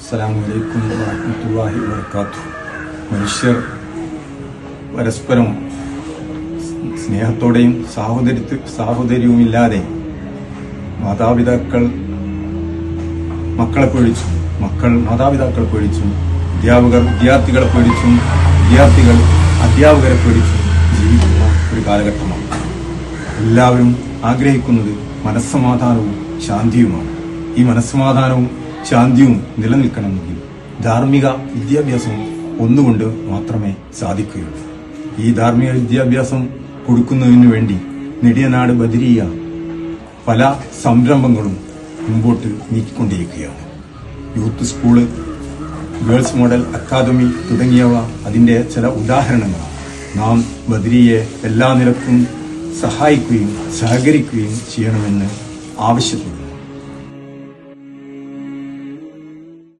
അസ്സലാമു അലൈക്കും വറഹ്മത്തുള്ളാഹി വബറകാതുഹു. മനുഷ്യർ പരസ്പരം സ്നേഹത്തോടെയും സാഹോദര്യവുമില്ലാതെ മാതാപിതാക്കൾ മക്കളെ പേടിച്ചും, മക്കൾ മാതാപിതാക്കളെ പേടിച്ചും, അധ്യാപകർ വിദ്യാർത്ഥികളെ പേടിച്ചും, വിദ്യാർത്ഥികൾ അധ്യാപകരെ പേടിച്ചും ജീവിക്കുന്ന ഒരു കാലഘട്ടമാണ്. എല്ലാവരും ആഗ്രഹിക്കുന്നത് മനസ്സമാധാനവും ശാന്തിയുമാണ്. ഈ മനസ്സമാധാനവും ശാന്തിയും നിലനിൽക്കണമെങ്കിൽ ധാർമ്മിക വിദ്യാഭ്യാസം ഒന്നുകൊണ്ട് മാത്രമേ സാധിക്കുകയുള്ളൂ. ഈ ധാർമ്മിക വിദ്യാഭ്യാസം കൊടുക്കുന്നതിനു വേണ്ടി നെടിയനാട് ബദരിയ പല സംരംഭങ്ങളും മുമ്പോട്ട് നീക്കിക്കൊണ്ടിരിക്കുകയാണ്. Youth school, girls model academy തുടങ്ങിയവ അതിന്റെ ചില ഉദാഹരണങ്ങളാണ്. നാം ബദരിയെ എല്ലാ നിലക്കും സഹായിക്കുകയും സഹകരിക്കുകയും ചെയ്യണമെന്ന് ആവശ്യപ്പെടുന്നു.